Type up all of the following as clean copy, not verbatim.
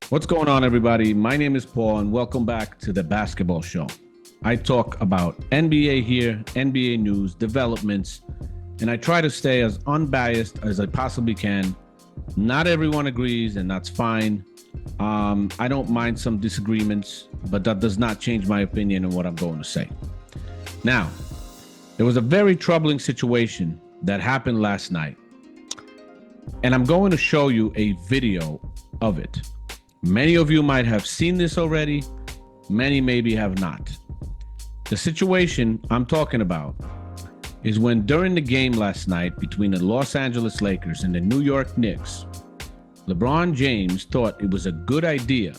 What's going on, everybody? My name is Paul, and welcome back to the Basketball Show. I talk about NBA here, NBA news, developments, and I try to stay as unbiased as I possibly can. Not everyone agrees, and that's fine. I don't mind some disagreements, but that does not change my opinion on what I'm going to say. Now, there was a very troubling situation that happened last night, and I'm going to show you a video of it. Many of you might have seen this already, many maybe have not. The situation I'm talking about is when during the game last night between the Los Angeles Lakers and the New York Knicks, LeBron James thought it was a good idea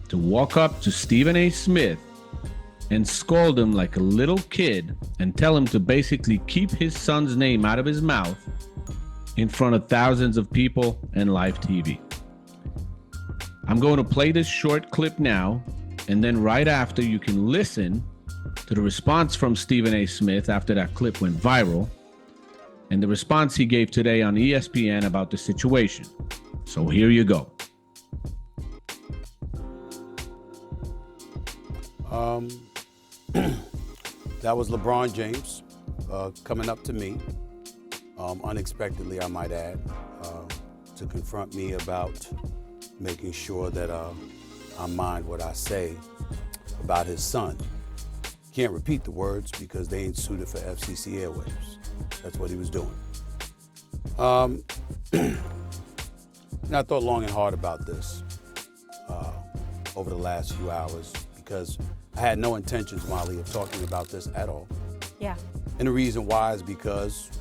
to walk up to Stephen A. Smith and scold him like a little kid and tell him to basically keep his son's name out of his mouth in front of thousands of people and live TV. I'm going to play this short clip now, and then right after you can listen to the response from Stephen A. Smith after that clip went viral, and the response he gave today on ESPN about the situation. So here you go. That was LeBron James coming up to me, unexpectedly I might add, to confront me about making sure that I mind what I say about his son. Can't repeat the words because they ain't suited for FCC airwaves. That's what he was doing. And I thought long and hard about this over the last few hours because I had no intentions, Molly, of talking about this at all. Yeah. And the reason why is because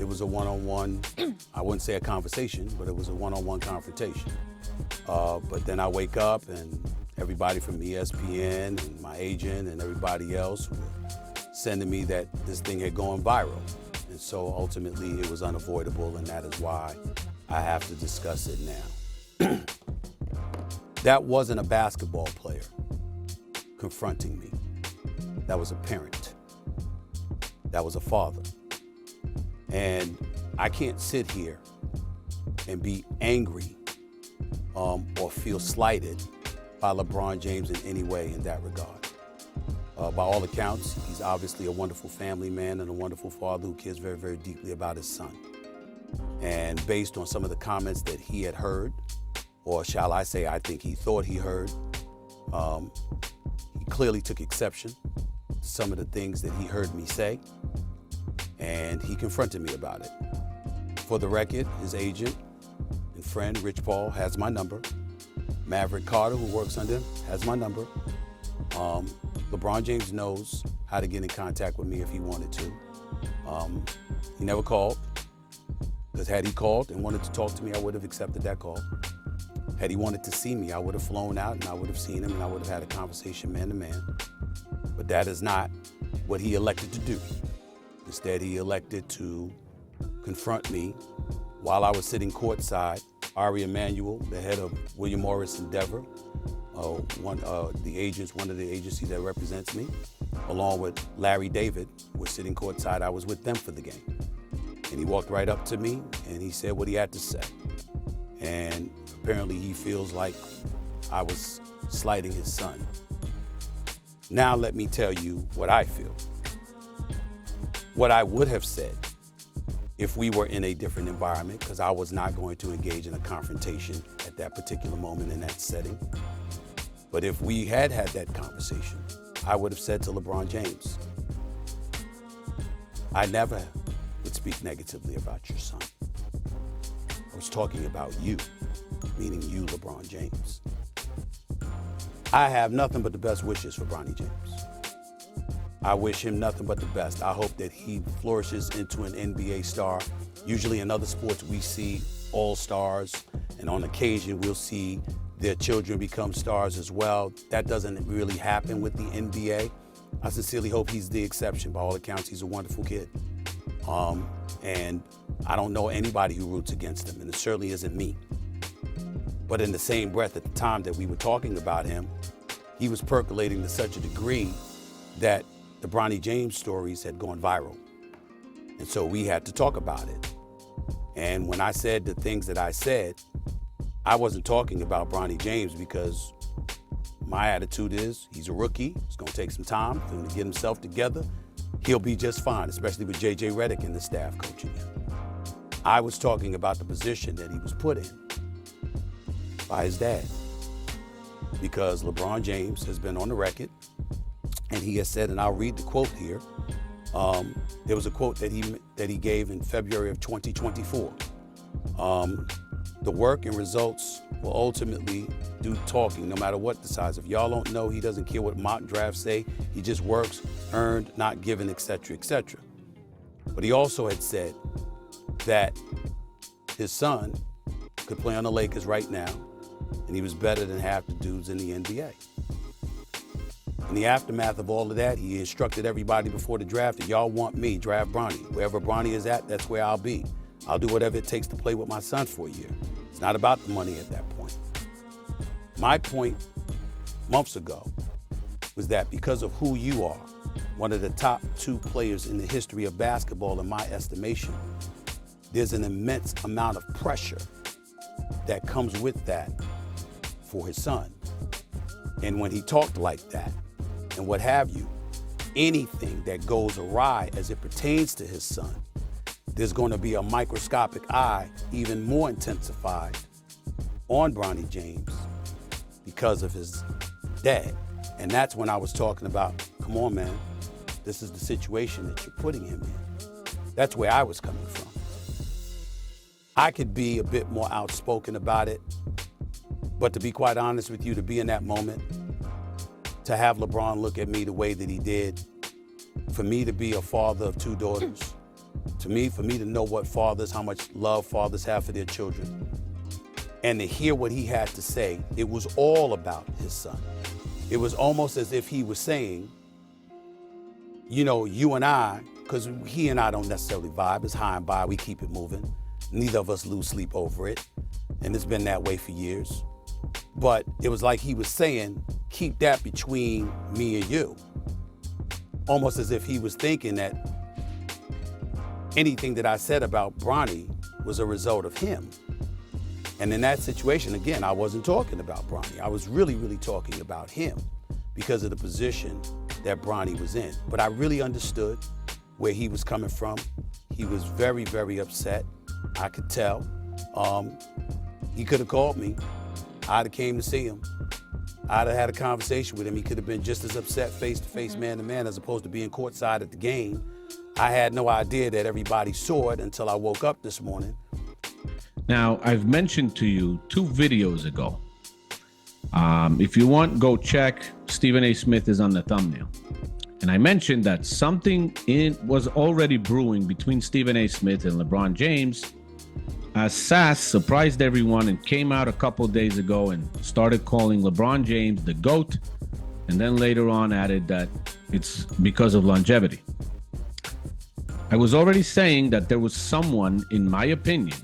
it was a one-on-one, I wouldn't say a conversation, but it was a one-on-one confrontation. But then I wake up and everybody from ESPN and my agent and everybody else were sending me that this thing had gone viral. And so ultimately it was unavoidable, and that is why I have to discuss it now. That wasn't a basketball player confronting me. That was a parent. That was a father. And I can't sit here and be angry or feel slighted by LeBron James in any way in that regard. By all accounts, he's obviously a wonderful family man and a wonderful father who cares very, very deeply about his son. And based on some of the comments that he had heard, or shall I say, I think he thought he heard, he clearly took exception to some of the things that he heard me say, and he confronted me about it. For the record, his agent and friend, Rich Paul, has my number. Maverick Carter, who works under him, has my number. LeBron James knows how to get in contact with me if he wanted to. He never called, because had he called and wanted to talk to me, I would have accepted that call. Had he wanted to see me, I would have flown out and I would have seen him and I would have had a conversation man to man. But that is not what he elected to do. Instead, he elected to confront me while I was sitting courtside. Ari Emanuel, the head of William Morris Endeavor, one of the agencies that represents me, along with Larry David, were sitting courtside. I was with them for the game. And he walked right up to me and he said what he had to say. And apparently he feels like I was slighting his son. Now let me tell you what I feel. What I would have said if we were in a different environment, because I was not going to engage in a confrontation at that particular moment in that setting. But if we had had that conversation, I would have said to LeBron James, I never would speak negatively about your son. I was talking about you, meaning you, LeBron James. I have nothing but the best wishes for Bronny James. I wish him nothing but the best. I hope that he flourishes into an NBA star. Usually in other sports, we see all-stars, and on occasion, we'll see their children become stars as well. That doesn't really happen with the NBA. I sincerely hope he's the exception. By all accounts, he's a wonderful kid. And I don't know anybody who roots against him, and it certainly isn't me. But in the same breath, at the time that we were talking about him, he was percolating to such a degree that the Bronny James stories had gone viral. And so we had to talk about it. And when I said the things that I said, I wasn't talking about Bronny James because my attitude is he's a rookie. It's going to take some time for him to get himself together. He'll be just fine, especially with J.J. Redick and the staff coaching him. I was talking about the position that he was put in by his dad, because LeBron James has been on the record, and he has said, and I'll read the quote here. There was a quote that he gave in February of 2024. The work and results will ultimately do talking, no matter what the size. If y'all don't know, he doesn't care what mock drafts say. He just works, earned, not given, etc., etc. But he also had said that his son could play on the Lakers right now, and he was better than half the dudes in the NBA. In the aftermath of all of that, he instructed everybody before the draft that y'all want me, draft Bronny. Wherever Bronny is at, that's where I'll be. I'll do whatever it takes to play with my son for a year. It's not about the money at that point. My point months ago was that because of who you are, one of the top 2 players in the history of basketball, in my estimation, there's an immense amount of pressure that comes with that for his son. And when he talked like that, and what have you, anything that goes awry as it pertains to his son, there's going to be a microscopic eye, even more intensified, on Bronny James because of his dad. And that's when I was talking about, come on, man, this is the situation that you're putting him in. That's where I was coming from. I could be a bit more outspoken about it, but to be quite honest with you, to be in that moment, to have LeBron look at me the way that he did, for me to be a father of 2 daughters, for me to know what fathers, how much love fathers have for their children, and to hear what he had to say, it was all about his son. It was almost as if he was saying, you know, you and I, because he and I don't necessarily vibe, it's high and by, we keep it moving. Neither of us lose sleep over it, and it's been that way for years. But it was like he was saying, keep that between me and you. Almost as if he was thinking that anything that I said about Bronny was a result of him. And in that situation, again, I wasn't talking about Bronny. I was really, really talking about him because of the position that Bronny was in. But I really understood where he was coming from. He was very, very upset. I could tell. He could have called me. I'd have came to see him. I'd have had a conversation with him. He could have been just as upset face-to-face, man-to-man, as opposed to being courtside at the game. I had no idea that everybody saw it until I woke up this morning. Now, I've mentioned to you 2 videos ago. If you want, go check. Stephen A. Smith is on the thumbnail. And I mentioned that something was already brewing between Stephen A. Smith and LeBron James, as Sass surprised everyone and came out a couple days ago and started calling LeBron James the GOAT, and then later on added that it's because of longevity. I was already saying that there was someone, in my opinion,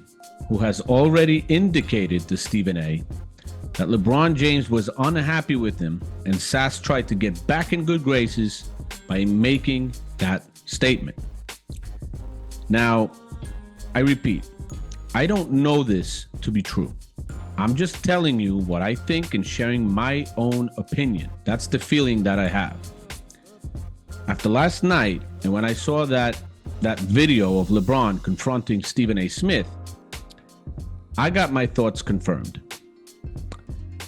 who has already indicated to Stephen A. that LeBron James was unhappy with him, and Sass tried to get back in good graces by making that statement. Now, I repeat, I don't know this to be true. I'm just telling you what I think and sharing my own opinion. That's the feeling that I have. After last night, and when I saw that video of LeBron confronting Stephen A. Smith, I got my thoughts confirmed.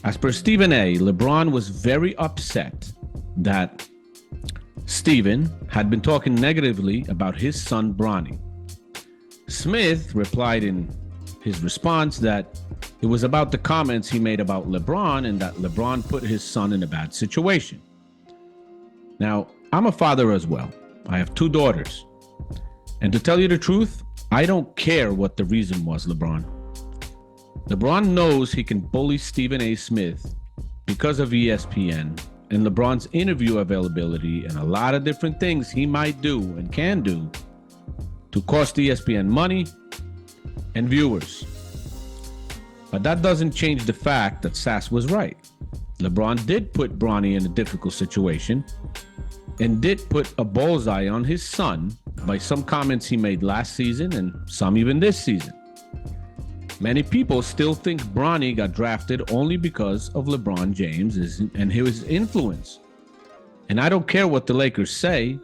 As per Stephen A., LeBron was very upset that Stephen had been talking negatively about his son, Bronny. Smith replied in his response that it was about the comments he made about LeBron and that LeBron put his son in a bad situation. Now, I'm a father as well. I have 2 daughters. And to tell you the truth, I don't care what the reason was, LeBron. LeBron knows he can bully Stephen A. Smith because of ESPN and LeBron's interview availability and a lot of different things he might do and can do to cost ESPN money and viewers. But that doesn't change the fact that Sass was right. LeBron did put Bronny in a difficult situation and did put a bullseye on his son by some comments he made last season and some even this season. Many people still think Bronny got drafted only because of LeBron James and his influence. And I don't care what the Lakers say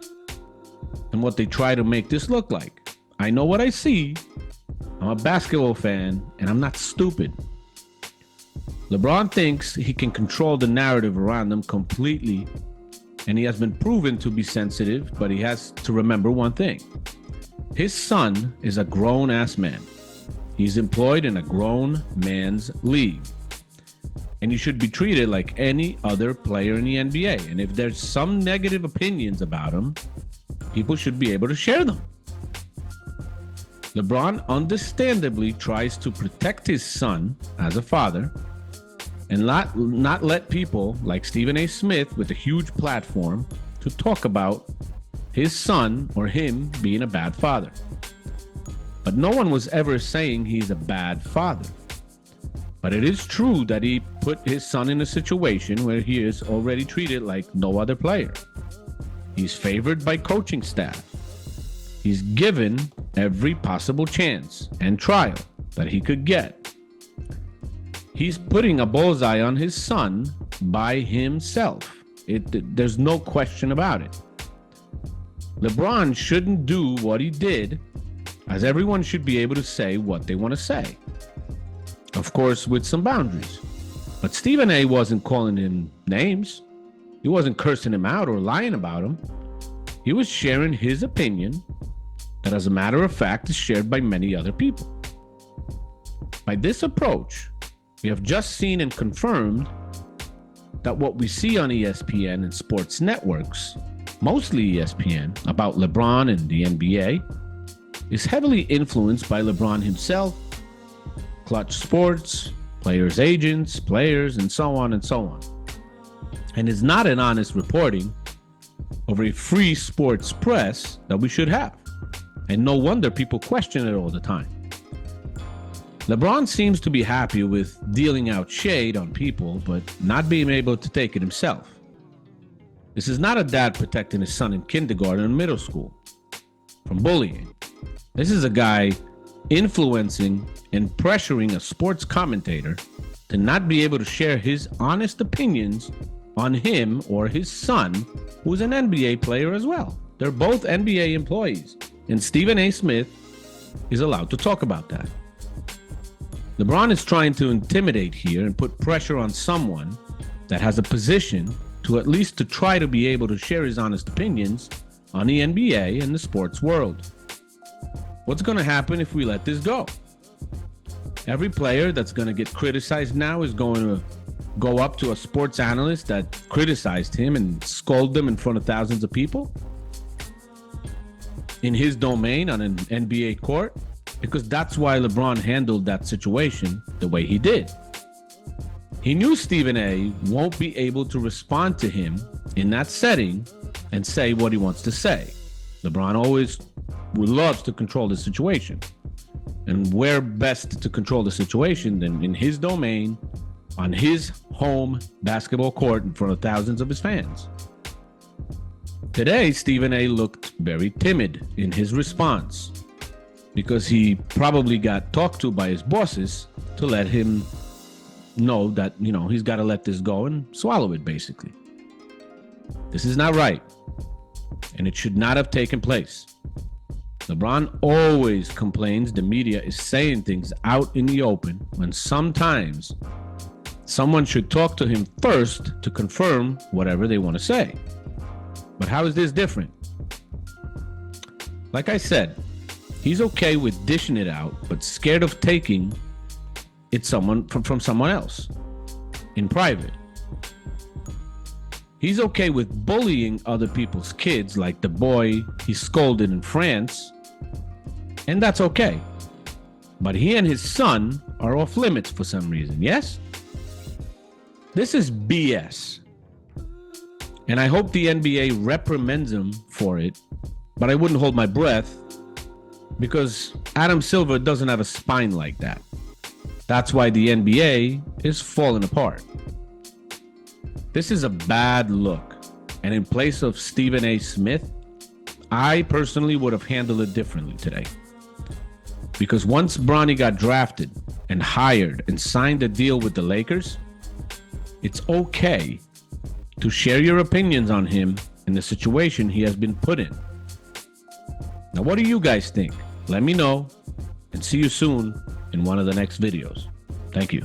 and what they try to make this look like. I know what I see. I'm a basketball fan, and I'm not stupid. LeBron thinks he can control the narrative around him completely, and he has been proven to be sensitive, but he has to remember one thing. His son is a grown-ass man. He's employed in a grown man's league. And he should be treated like any other player in the NBA. And if there's some negative opinions about him, people should be able to share them. LeBron understandably tries to protect his son as a father and not let people like Stephen A. Smith with a huge platform to talk about his son or him being a bad father. But no one was ever saying he's a bad father. But it is true that he put his son in a situation where he is already treated like no other player. He's favored by coaching staff. He's given every possible chance and trial that he could get. He's putting a bullseye on his son by himself. There's no question about it. LeBron shouldn't do what he did, as everyone should be able to say what they want to say. Of course, with some boundaries. But Stephen A. wasn't calling him names. He wasn't cursing him out or lying about him. He was sharing his opinion that, as a matter of fact, is shared by many other people. By this approach, we have just seen and confirmed that what we see on ESPN and sports networks, mostly ESPN, about LeBron and the NBA, is heavily influenced by LeBron himself, Clutch Sports, players' agents, players, and so on and so on. And is not an honest reporting of a free sports press that we should have. And no wonder people question it all the time. LeBron seems to be happy with dealing out shade on people, but not being able to take it himself. This is not a dad protecting his son in kindergarten and middle school from bullying. This is a guy influencing and pressuring a sports commentator to not be able to share his honest opinions on him or his son, who's an NBA player as well. They're both NBA employees, and Stephen A. Smith is allowed to talk about that. LeBron is trying to intimidate here and put pressure on someone that has a position to at least to try to be able to share his honest opinions on the NBA and the sports world. What's going to happen if we let this go? Every player that's going to get criticized now is going to go up to a sports analyst that criticized him and scold them in front of thousands of people in his domain on an NBA court, because that's why LeBron handled that situation the way he did. He knew Stephen A. won't be able to respond to him in that setting and say what he wants to say. LeBron always loves to control the situation. And where best to control the situation than in his domain, on his home basketball court in front of thousands of his fans. Today, Stephen A. looked very timid in his response because he probably got talked to by his bosses to let him know that, he's got to let this go and swallow it, basically. This is not right, and it should not have taken place. LeBron always complains the media is saying things out in the open when sometimes someone should talk to him first to confirm whatever they want to say. But how is this different? Like I said, he's okay with dishing it out, but scared of taking it from someone else in private. He's okay with bullying other people's kids, like the boy he scolded in France, and that's okay. But he and his son are off limits for some reason, yes? This is BS. And I hope the NBA reprimands him for it, but I wouldn't hold my breath because Adam Silver doesn't have a spine like that. That's why the NBA is falling apart. This is a bad look. And in place of Stephen A. Smith, I personally would have handled it differently today. Because once Bronny got drafted, and hired and signed a deal with the Lakers, it's okay to share your opinions on him and the situation he has been put in. Now, what do you guys think? Let me know, and see you soon in one of the next videos. Thank you.